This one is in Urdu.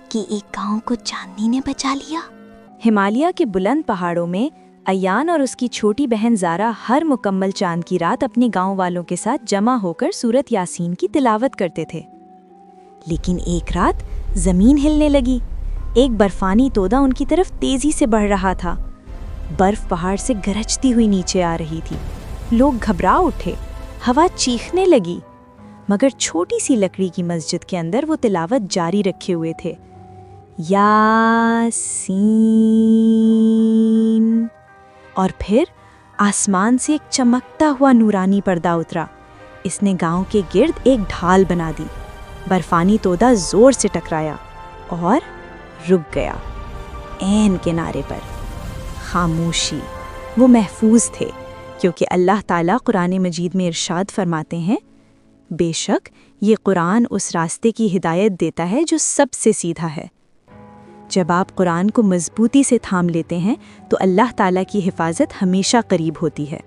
کہ ایک گاؤں کو چاندنی نے بچا لیا۔ ہمالیہ کے بلند پہاڑوں میں ایان اور اس کی چھوٹی بہن زارا ہر مکمل چاند کی رات اپنے گاؤں والوں کے ساتھ جمع ہو کر سورت یاسین کی تلاوت کرتے تھے۔ لیکن ایک رات زمین ہلنے لگی۔ ایک برفانی تودا ان کی طرف تیزی سے بڑھ رہا تھا۔ برف پہاڑ سے گرجتی ہوئی نیچے آ رہی تھی۔ لوگ گھبرا اٹھے، ہوا چیخنے لگی، مگر چھوٹی سی لکڑی کی مسجد کے اندر وہ تلاوت جاری رکھے ہوئے تھے۔ یاسین۔ اور پھر آسمان سے ایک چمکتا ہوا نورانی پردہ اترا۔ اس نے گاؤں کے گرد ایک ڈھال بنا دی۔ برفانی تودا زور سے ٹکرایا اور رک گیا، عین کنارے پر۔ خاموشی۔ وہ محفوظ تھے، کیونکہ اللہ تعالیٰ قرآن مجید میں ارشاد فرماتے ہیں، بے شک یہ قرآن اس راستے کی ہدایت دیتا ہے جو سب سے سیدھا ہے۔ جب آپ قرآن کو مضبوطی سے تھام لیتے ہیں تو اللہ تعالیٰ کی حفاظت ہمیشہ قریب ہوتی ہے۔